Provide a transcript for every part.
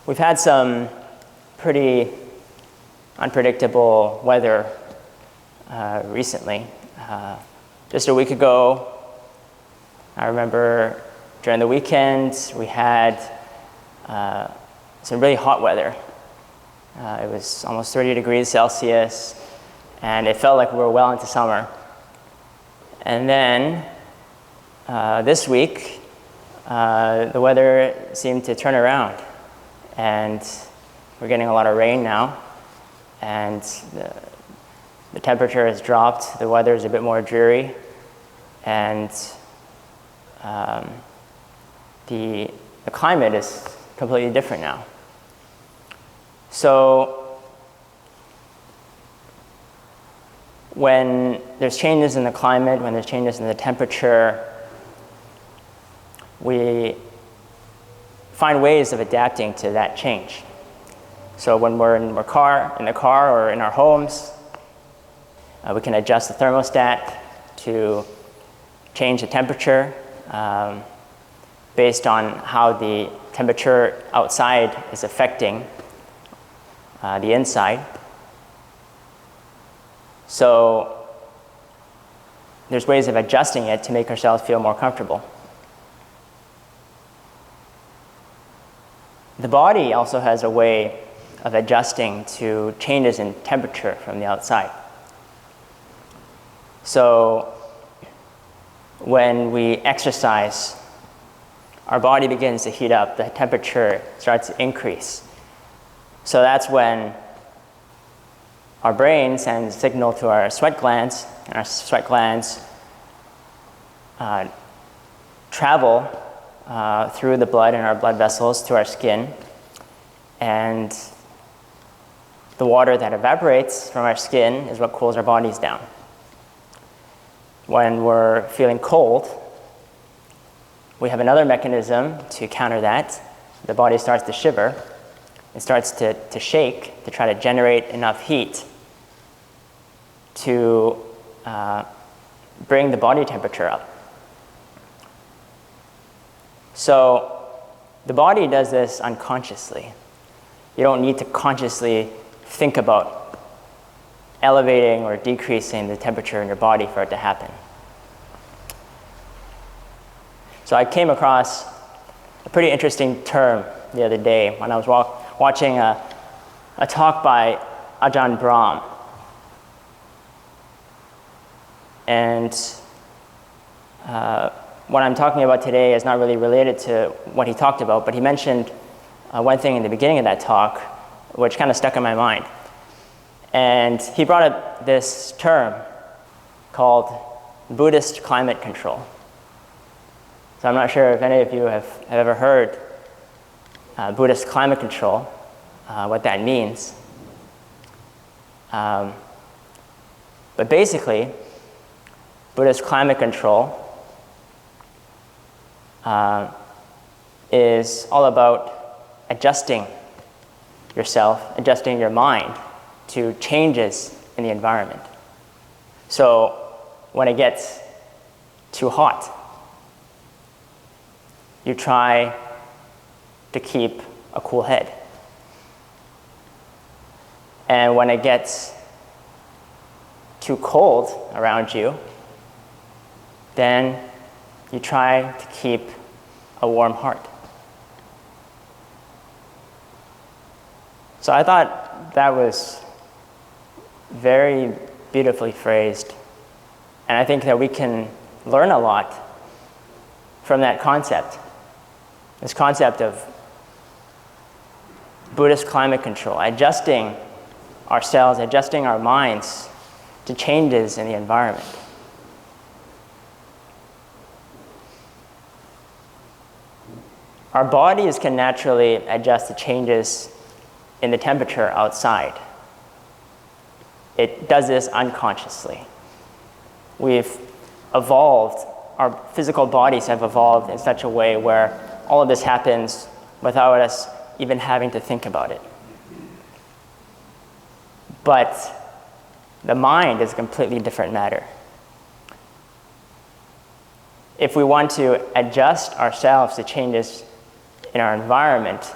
We've had some pretty unpredictable weather recently. Just a week ago, I remember during the weekend we had some really hot weather. It was almost 30 degrees Celsius, and it felt like we were well into summer. And then this week, the weather seemed to turn around, and we're getting a lot of rain now, and the temperature has dropped, the weather is a bit more dreary, and the climate is completely different now. So when there's changes in the climate, when there's changes in the temperature, we find ways of adapting to that change. So when we're in the car or in our homes, we can adjust the thermostat to change the temperature based on how the temperature outside is affecting the inside. So there's ways of adjusting it to make ourselves feel more comfortable. The body also has a way of adjusting to changes in temperature from the outside. So when we exercise, our body begins to heat up, the temperature starts to increase. So that's when our brain sends a signal to our sweat glands, and our sweat glands travel through the blood and our blood vessels to our skin, and the water that evaporates from our skin is what cools our bodies down. When we're feeling cold, we have another mechanism to counter that. The body starts to shiver. It starts to shake to try to generate enough heat to bring the body temperature up. So the body does this unconsciously. You don't need to consciously think about elevating or decreasing the temperature in your body for it to happen. So I came across a pretty interesting term the other day when I was watching a talk by Ajahn Brahm. And what I'm talking about today is not really related to what he talked about, but he mentioned one thing in the beginning of that talk which kind of stuck in my mind. And he brought up this term called Buddhist climate control. So I'm not sure if any of you have ever heard Buddhist climate control, what that means. But basically, Buddhist climate control is all about adjusting yourself, adjusting your mind to changes in the environment. So when it gets too hot, you try to keep a cool head. And when it gets too cold around you, then you try to keep a warm heart. So I thought that was very beautifully phrased. And I think that we can learn a lot from that concept. This concept of Buddhist climate control, adjusting ourselves, adjusting our minds to changes in the environment. Our bodies can naturally adjust to changes in the temperature outside. It does this unconsciously. We've evolved, our physical bodies have evolved in such a way where all of this happens without us even having to think about it. But the mind is a completely different matter. If we want to adjust ourselves to changes in our environment,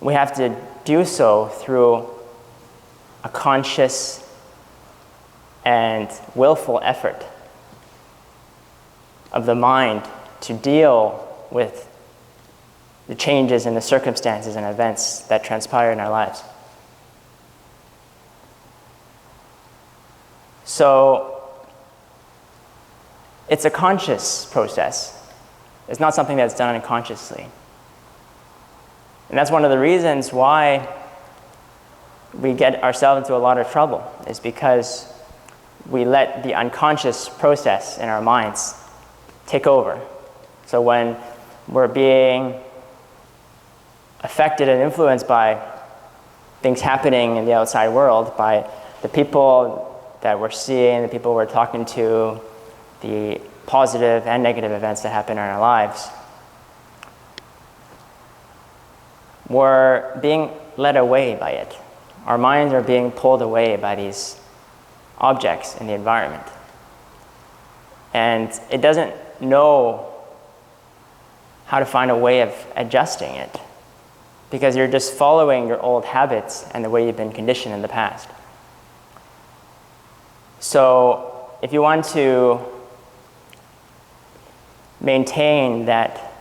we have to do so through a conscious and willful effort of the mind to deal with the changes in the circumstances and events that transpire in our lives. So it's a conscious process. It's not something that's done unconsciously. And that's one of the reasons why we get ourselves into a lot of trouble, is because we let the unconscious process in our minds take over. So when we're being affected and influenced by things happening in the outside world, by the people that we're seeing, the people we're talking to, the positive and negative events that happen in our lives, we're being led away by it. Our minds are being pulled away by these objects in the environment. And it doesn't know how to find a way of adjusting it, because you're just following your old habits and the way you've been conditioned in the past. So if you want to maintain that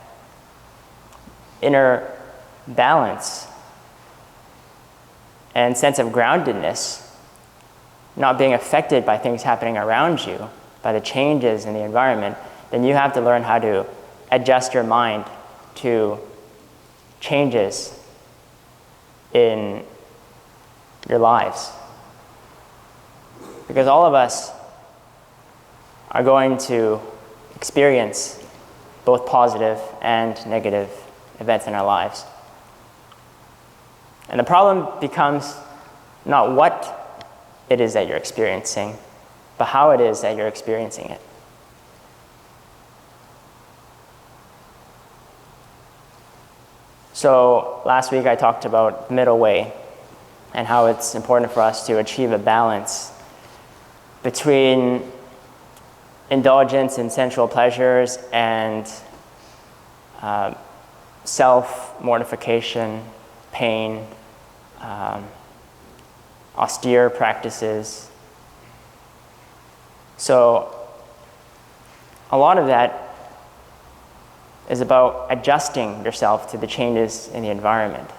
inner balance and sense of groundedness, not being affected by things happening around you, by the changes in the environment, then you have to learn how to adjust your mind to changes in your lives. Because all of us are going to experience both positive and negative events in our lives. And the problem becomes not what it is that you're experiencing, but how it is that you're experiencing it. So last week I talked about the middle way and how it's important for us to achieve a balance between indulgence in sensual pleasures and self-mortification, pain, austere practices. So a lot of that is about adjusting yourself to the changes in the environment.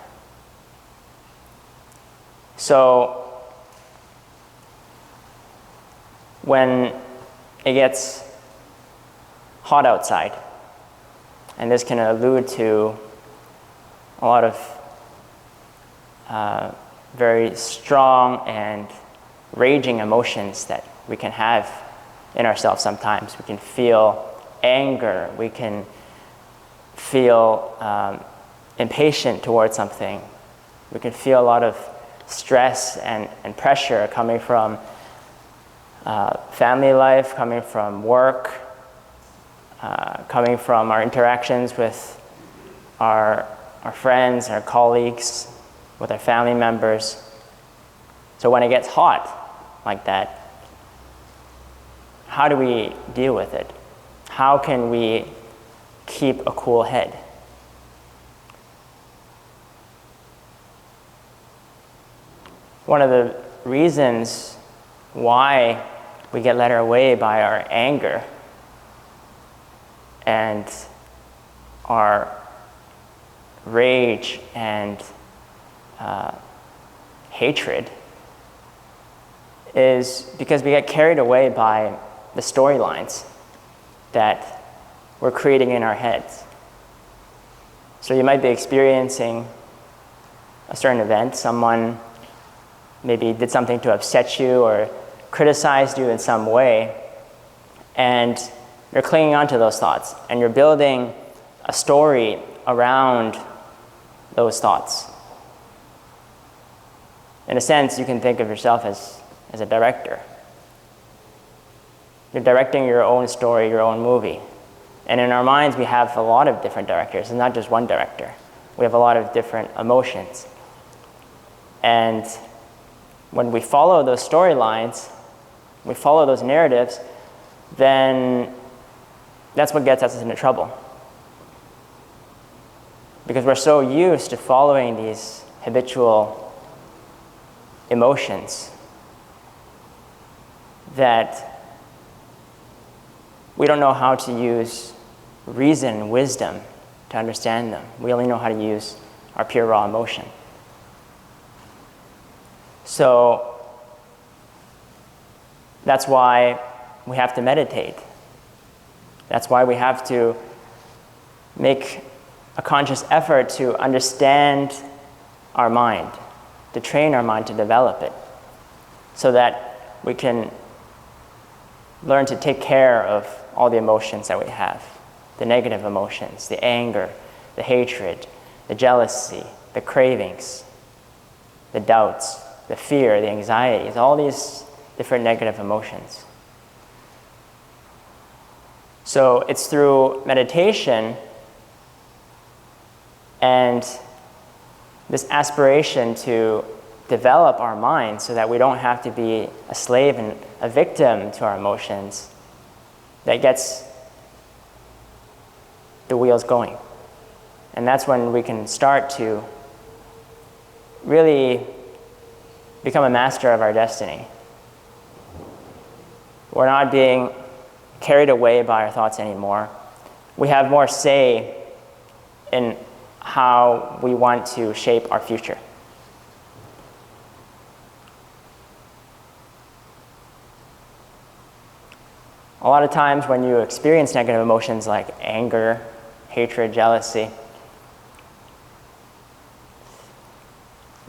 So when it gets hot outside, and this can allude to a lot of very strong and raging emotions that we can have in ourselves sometimes. We can feel anger, we can feel impatient towards something, we can feel a lot of stress and pressure coming from family life, coming from work, coming from our interactions with our friends, our colleagues, with our family members. So when it gets hot like that, how do we deal with it? How can we keep a cool head? One of the reasons why we get led away by our anger and our rage and hatred is because we get carried away by the storylines that we're creating in our heads. So you might be experiencing a certain event, someone maybe did something to upset you or criticized you in some way, and you're clinging on to those thoughts, and you're building a story around those thoughts. In a sense, you can think of yourself as a director. You're directing your own story, your own movie. And in our minds, we have a lot of different directors. It's not just one director. We have a lot of different emotions. And when we follow those storylines, we follow those narratives, then that's what gets us into trouble. because we're so used to following these habitual emotions that we don't know how to use reason and wisdom to understand them. We only know how to use our pure raw emotion. So that's why we have to meditate. That's why we have to make a conscious effort to understand our mind, to train our mind to develop it, so that we can learn to take care of all the emotions that we have, the negative emotions, the anger, the hatred, the jealousy, the cravings, the doubts, the fear, the anxieties, all these different negative emotions. So it's through meditation and this aspiration to develop our mind so that we don't have to be a slave and a victim to our emotions that gets the wheels going. And that's when we can start to really become a master of our destiny. We're not being carried away by our thoughts anymore. We have more say in how we want to shape our future. A lot of times when you experience negative emotions like anger, hatred, jealousy,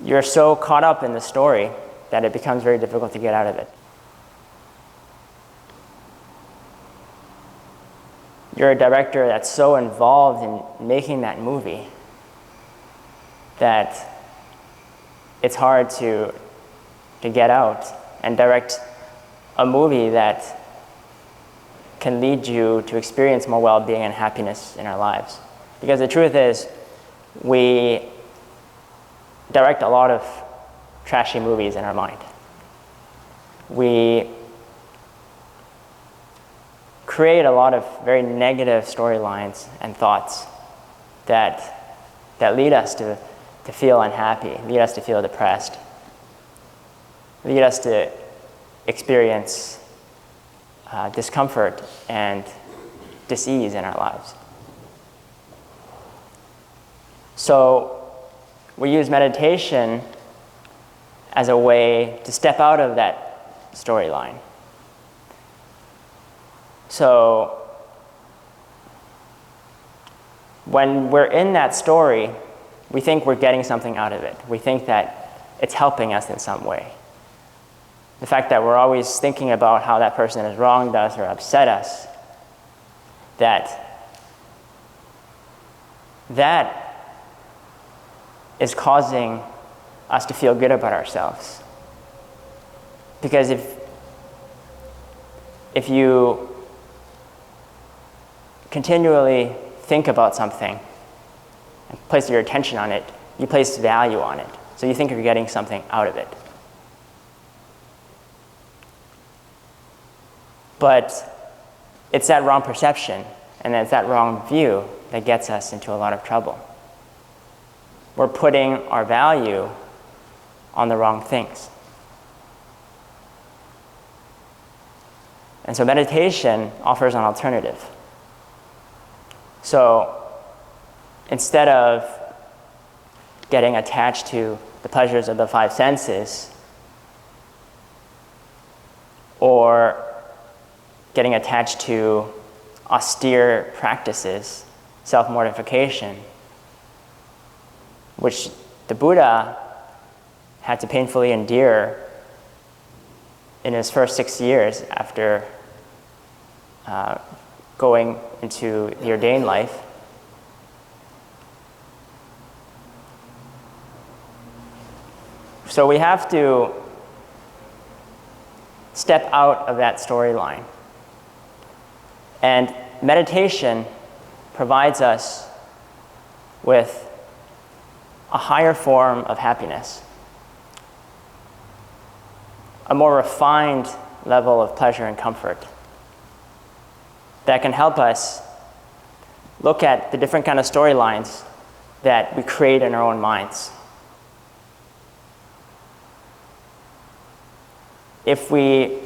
you're so caught up in the story that it becomes very difficult to get out of it. You're a director that's so involved in making that movie that it's hard to get out and direct a movie that can lead you to experience more well-being and happiness in our lives. Because the truth is, we direct a lot of trashy movies in our mind. We create a lot of very negative storylines and thoughts that lead us to feel unhappy, lead us to feel depressed, lead us to experience discomfort and dis-ease in our lives. So we use meditation as a way to step out of that storyline. So when we're in that story, we think we're getting something out of it. We think that it's helping us in some way. The fact that we're always thinking about how that person has wronged us or upset us, that is causing us to feel good about ourselves. Because if you continually think about something and place your attention on it, you place value on it. So you think you're getting something out of it. But it's that wrong perception and it's that wrong view that gets us into a lot of trouble. We're putting our value on the wrong things. And so meditation offers an alternative. So instead of getting attached to the pleasures of the five senses or getting attached to austere practices, self-mortification, which the Buddha had to painfully endure in his first 6 years after going into the ordained life. So we have to step out of that storyline. And meditation provides us with a higher form of happiness, a more refined level of pleasure and comfort that can help us look at the different kind of storylines that we create in our own minds. If we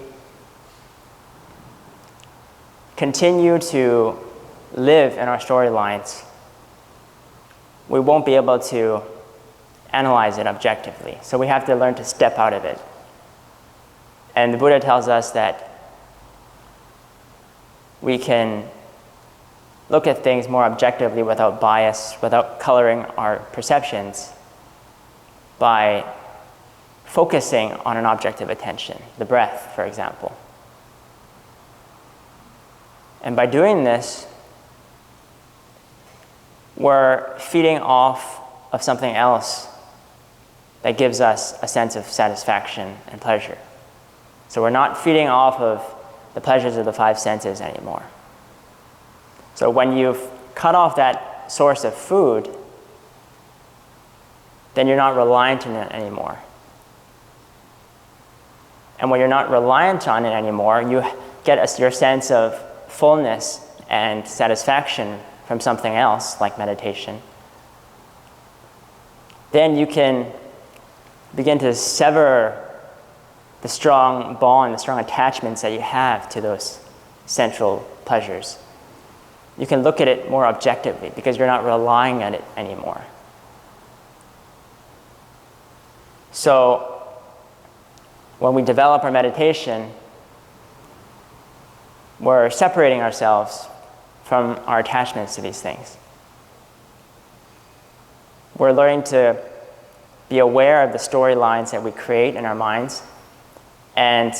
continue to live in our storylines, we won't be able to analyze it objectively. So we have to learn to step out of it. And the Buddha tells us that we can look at things more objectively without bias, without coloring our perceptions, by focusing on an object of attention, the breath, for example. And by doing this, we're feeding off of something else that gives us a sense of satisfaction and pleasure. So we're not feeding off of the pleasures of the five senses anymore. So when you've cut off that source of food, then you're not reliant on it anymore. And when you're not reliant on it anymore, you get your sense of fullness and satisfaction from something else, like meditation. Then you can begin to sever the strong bond, the strong attachments that you have to those central pleasures. You can look at it more objectively because you're not relying on it anymore. So when we develop our meditation, we're separating ourselves from our attachments to these things. We're learning to be aware of the storylines that we create in our minds, and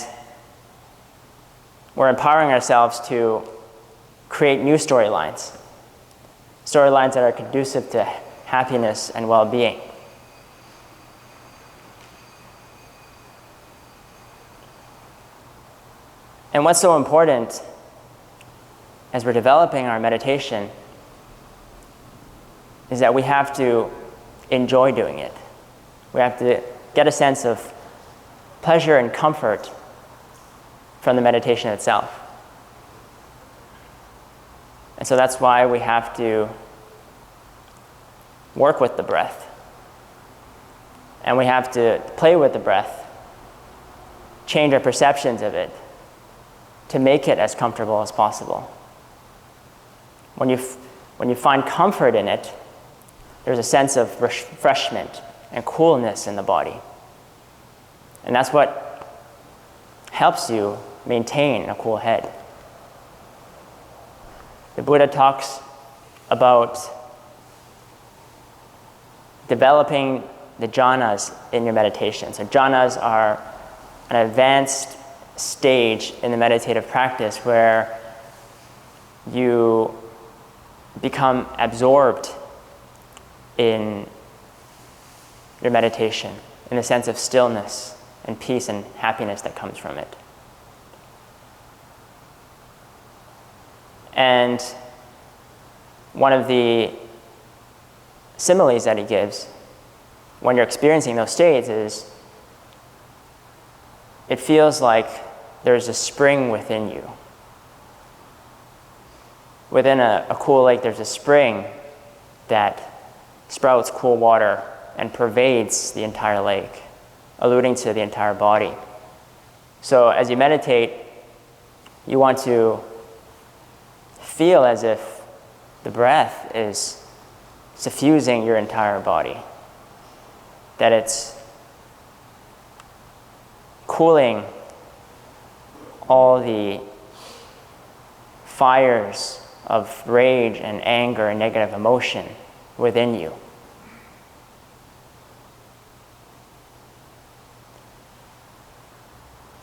we're empowering ourselves to create new storylines that are conducive to happiness and well-being. And what's so important as we're developing our meditation is that we have to enjoy doing it. We have to get a sense of pleasure and comfort from the meditation itself. And so that's why we have to work with the breath. And we have to play with the breath, change our perceptions of it, to make it as comfortable as possible. When you find comfort in it, there's a sense of refreshment and coolness in the body. And that's what helps you maintain a cool head. The Buddha talks about developing the jhanas in your meditation. So jhanas are an advanced stage in the meditative practice where you become absorbed in your meditation, in the sense of stillness and peace and happiness that comes from it. And one of the similes that he gives when you're experiencing those states is it feels like there's a spring within you. Within a cool lake, there's a spring that sprouts cool water and pervades the entire lake, alluding to the entire body. So as you meditate, you want to feel as if the breath is suffusing your entire body, that it's cooling all the fires of rage and anger and negative emotion within you.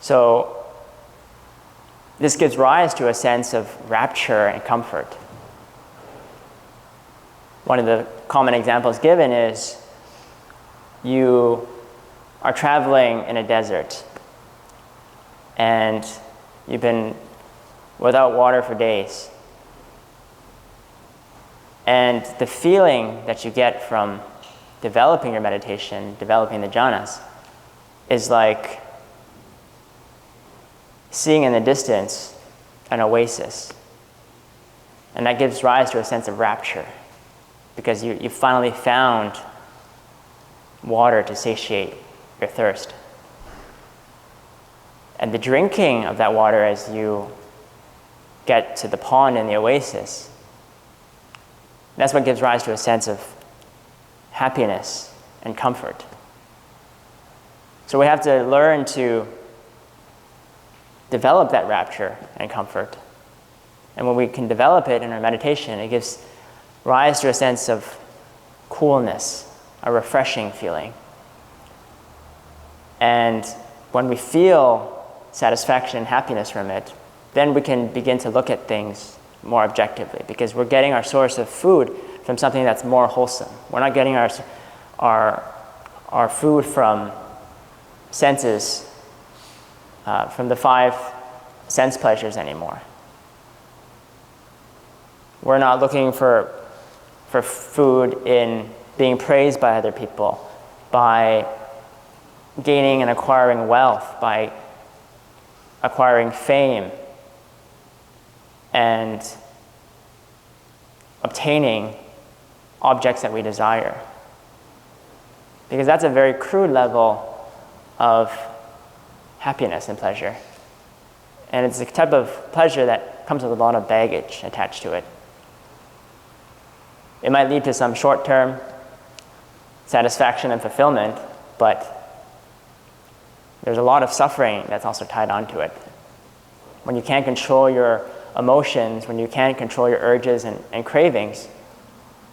So this gives rise to a sense of rapture and comfort. One of the common examples given is you are traveling in a desert and you've been without water for days. And the feeling that you get from developing your meditation, developing the jhanas, is like seeing in the distance an oasis. And that gives rise to a sense of rapture. because you finally found water to satiate your thirst. And the drinking of that water as you get to the pond and the oasis, that's what gives rise to a sense of happiness and comfort. So we have to learn to develop that rapture and comfort. And when we can develop it in our meditation, it gives rise to a sense of coolness, a refreshing feeling. And when we feel satisfaction and happiness from it, then we can begin to look at things more objectively, because we're getting our source of food from something that's more wholesome. We're not getting our food from senses, from the 5 sense pleasures anymore. We're not looking for food in being praised by other people, by gaining and acquiring wealth, by acquiring fame, and obtaining objects that we desire. Because that's a very crude level of happiness and pleasure. And it's a type of pleasure that comes with a lot of baggage attached to it. It might lead to some short-term satisfaction and fulfillment, but there's a lot of suffering that's also tied onto it. When you can't control your emotions, when you can't control your urges and cravings,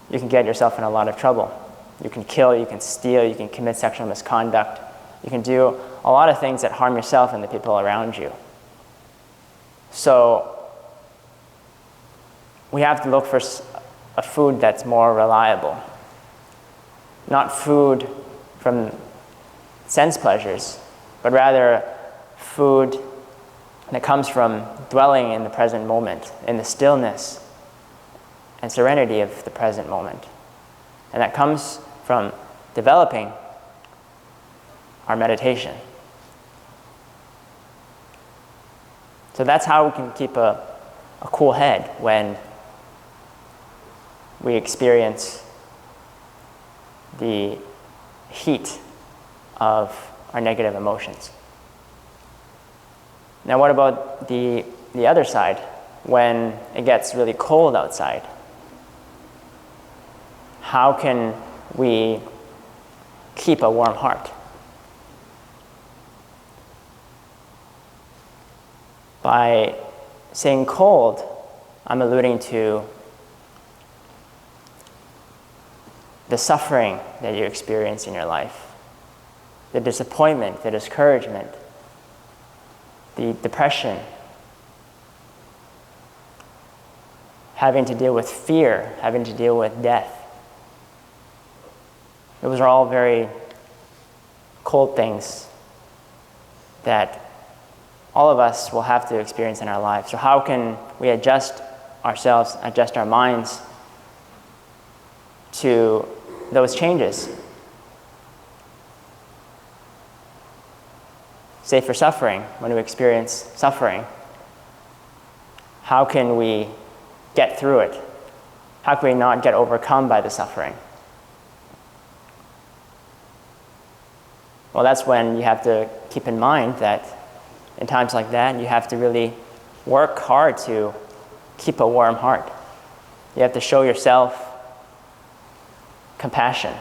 you can get yourself in a lot of trouble. You can kill, you can steal, you can commit sexual misconduct, you can do a lot of things that harm yourself and the people around you. So we have to look for a food that's more reliable. Not food from sense pleasures, but rather food that comes from dwelling in the present moment, in the stillness and serenity of the present moment. And that comes from developing our meditation. So that's how we can keep a cool head when we experience the heat of our negative emotions. Now what about the other side, when it gets really cold outside? How can we keep a warm heart? By saying cold, I'm alluding to the suffering that you experience in your life, the disappointment, the discouragement, the depression, having to deal with fear, having to deal with death. Those are all very cold things that all of us will have to experience in our lives. So how can we adjust ourselves, adjust our minds to those changes? Say for suffering, when we experience suffering, how can we get through it? How can we not get overcome by the suffering? Well, that's when you have to keep in mind that in times like that, you have to really work hard to keep a warm heart. You have to show yourself compassion.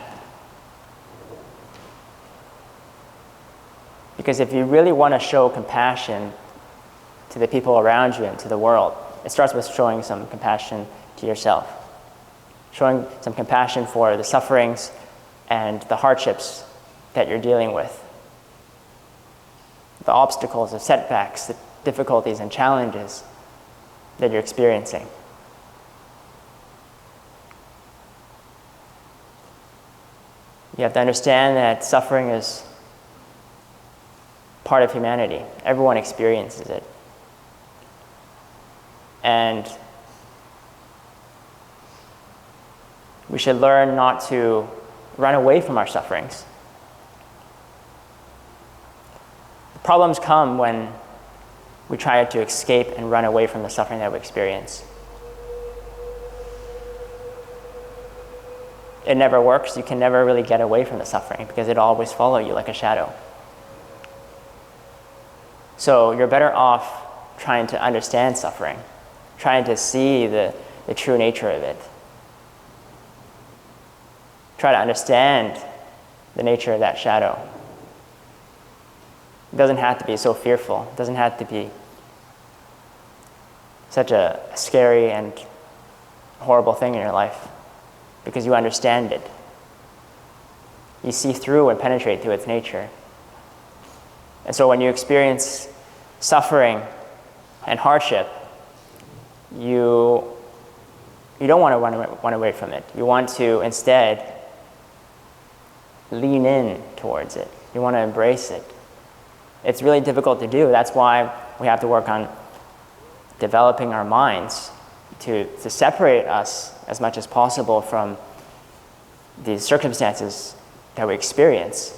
Because if you really want to show compassion to the people around you and to the world, it starts with showing some compassion to yourself. Showing some compassion for the sufferings and the hardships that you're dealing with. The obstacles, the setbacks, the difficulties and challenges that you're experiencing. You have to understand that suffering is part of humanity. Everyone experiences it. And we should learn not to run away from our sufferings. Problems come when we try to escape and run away from the suffering that we experience. it never works. You can never really get away from the suffering because it'll always follow you like a shadow. So you're better off trying to understand suffering, trying to see the true nature of it. Try to understand the nature of that shadow. It doesn't have to be so fearful. It doesn't have to be such a scary and horrible thing in your life, because you understand it. You see through and penetrate through its nature. And so when you experience suffering and hardship, you don't want to run away from it. You want to instead lean in towards it. You want to embrace it. It's really difficult to do. That's why we have to work on developing our minds to separate us as much as possible from these circumstances that we experience.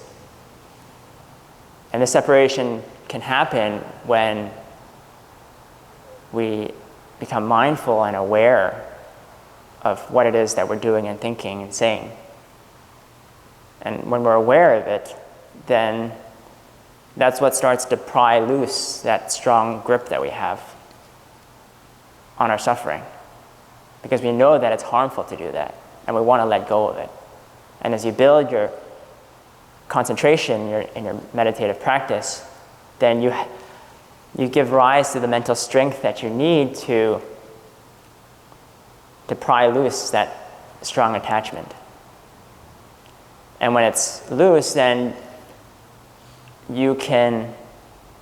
And this separation can happen when we become mindful and aware of what it is that we're doing and thinking and saying. And when we're aware of it, then that's what starts to pry loose that strong grip that we have on our suffering. Because we know that it's harmful to do that, and we want to let go of it. And as you build your concentration in your meditative practice, then you give rise to the mental strength that you need to pry loose that strong attachment. And when it's loose, then you can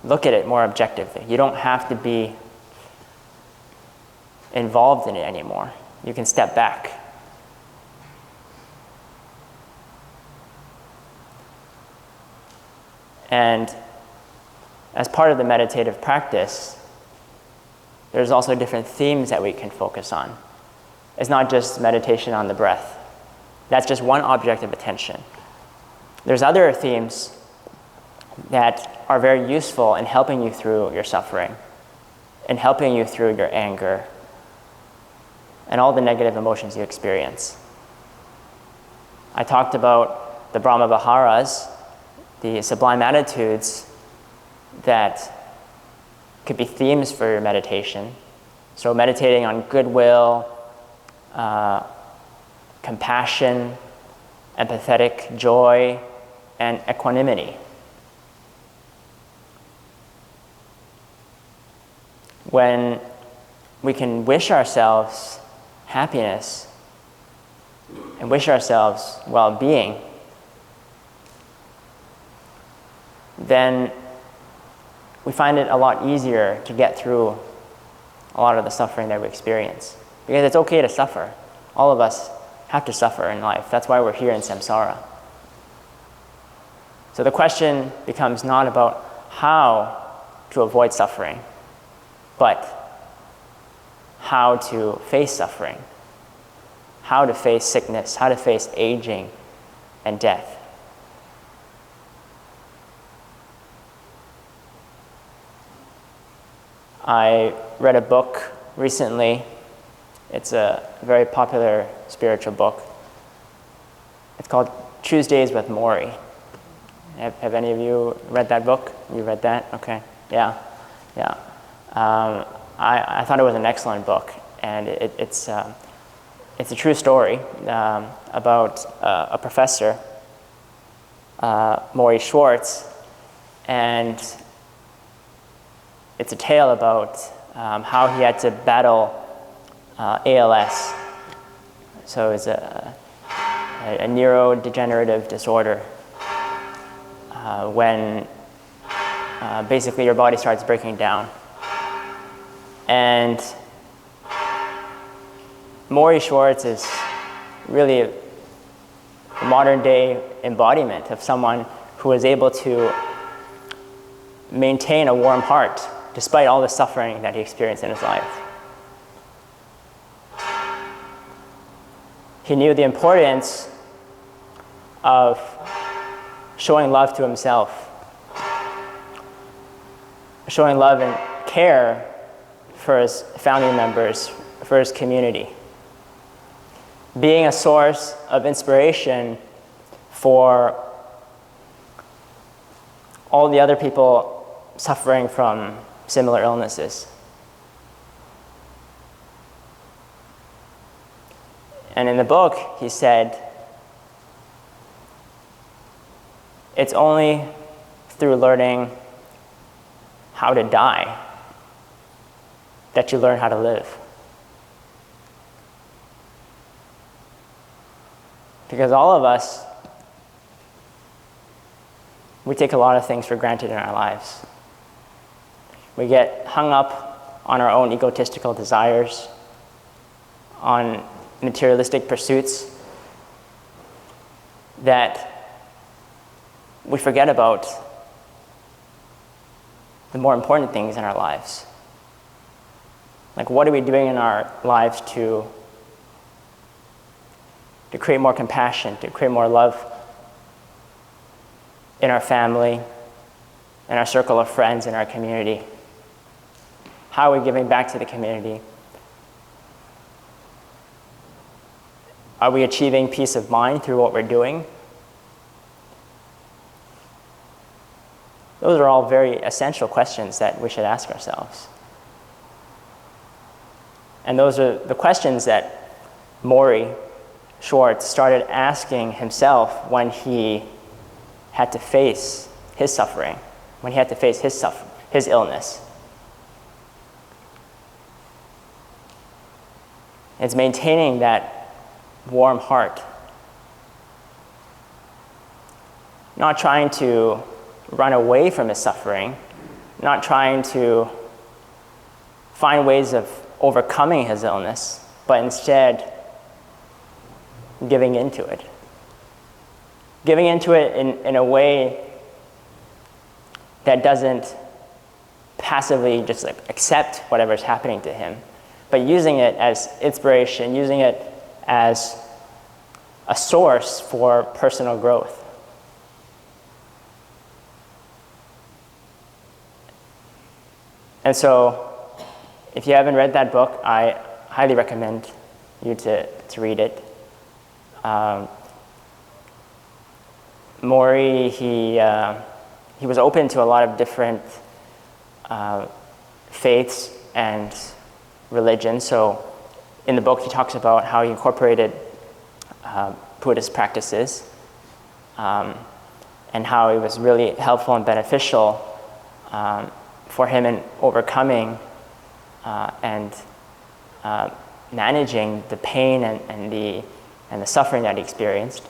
look at it more objectively. You don't have to be involved in it anymore. You can step back. And as part of the meditative practice, there's also different themes that we can focus on. It's not just meditation on the breath. That's just one object of attention. There's other themes that are very useful in helping you through your suffering, in helping you through your anger, and all the negative emotions you experience. I talked about the Brahma Viharas, the sublime attitudes that could be themes for your meditation. So meditating on goodwill, compassion, empathetic joy, and equanimity. When we can wish ourselves happiness and wish ourselves well-being, then we find it a lot easier to get through a lot of the suffering that we experience. Because it's okay to suffer. All of us have to suffer in life. That's why we're here in samsara. So the question becomes not about how to avoid suffering, but how to face suffering, how to face sickness, how to face aging and death. I read a book recently. It's a very popular spiritual book. It's called Tuesdays with Mori. Have any of you read that book? You read that? Okay. Yeah. I thought it was an excellent book, and it's a true story about a professor, Mori Schwartz, and it's a tale about how he had to battle ALS. So it's a neurodegenerative disorder when basically your body starts breaking down. And Mori Schwartz is really a modern day embodiment of someone who is able to maintain a warm heart despite all the suffering that he experienced in his life. He knew the importance of showing love to himself, showing love and care for his family members, for his community. being a source of inspiration for all the other people suffering from similar illnesses. And in the book, he said, it's only through learning how to die that you learn how to live. Because all of us, we take a lot of things for granted in our lives. We get hung up on our own egotistical desires, on materialistic pursuits, that we forget about the more important things in our lives. Like, what are we doing in our lives to create more compassion, to create more love in our family, in our circle of friends, in our community? How are we giving back to the community? Are we achieving peace of mind through what we're doing? Those are all very essential questions that we should ask ourselves. And those are the questions that Mori Schwartz started asking himself when he had to face his suffering, when he had to face his illness. It's maintaining that warm heart, not trying to run away from his suffering, not trying to find ways of overcoming his illness, but instead giving into it. Giving into it in a way that doesn't passively just accept whatever's happening to him, but using it as inspiration, using it as a source for personal growth. And so, if you haven't read that book, I highly recommend you to read it. Mori, he was open to a lot of different faiths and religions. So in the book, he talks about how he incorporated Buddhist practices and how it was really helpful and beneficial for him in overcoming and managing the pain and the suffering that he experienced.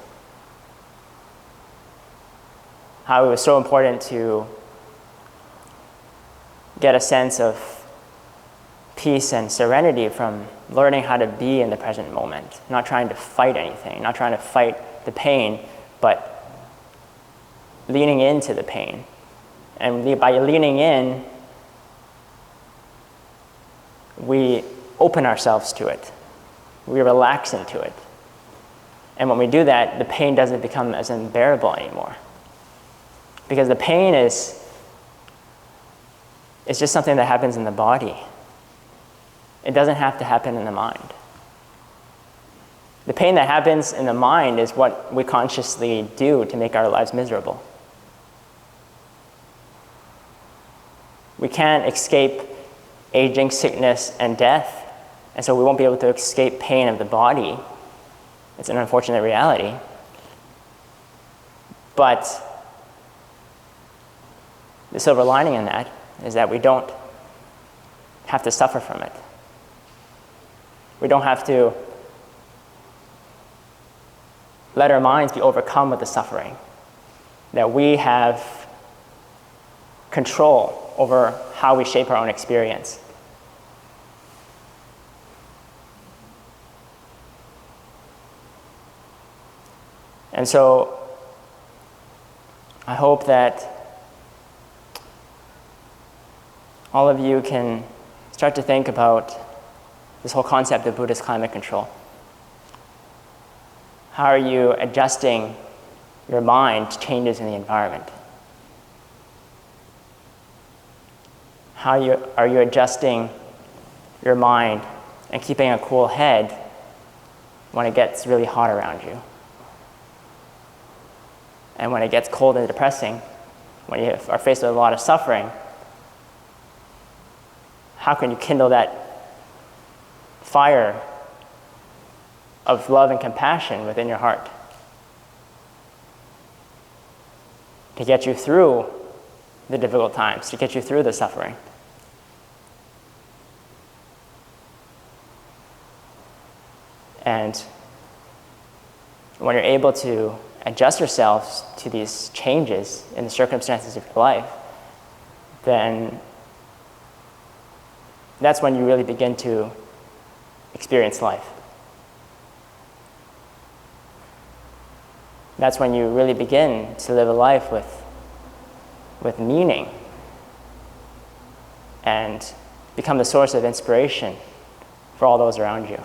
How it was so important to get a sense of peace and serenity from learning how to be in the present moment, not trying to fight anything, not trying to fight the pain, but leaning into the pain. And by leaning in, we open ourselves to it. We relax into it. And when we do that, the pain doesn't become as unbearable anymore. Because the pain is just something that happens in the body. It doesn't have to happen in the mind. The pain that happens in the mind is what we consciously do to make our lives miserable. We can't escape aging, sickness, and death, and so we won't be able to escape pain of the body. It's an unfortunate reality. But the silver lining in that is that we don't have to suffer from it. We don't have to let our minds be overcome with the suffering. That we have control over how we shape our own experience. And so I hope that all of you can start to think about this whole concept of Buddhist climate control. How are you adjusting your mind to changes in the environment? How are you adjusting your mind and keeping a cool head when it gets really hot around you. And when it gets cold and depressing, when you are faced with a lot of suffering, how can you kindle that fire of love and compassion within your heart to get you through the difficult times, to get you through the suffering? And when you're able to adjust yourselves to these changes in the circumstances of your life, then that's when you really begin to experience life. That's when you really begin to live a life with meaning and become the source of inspiration for all those around you.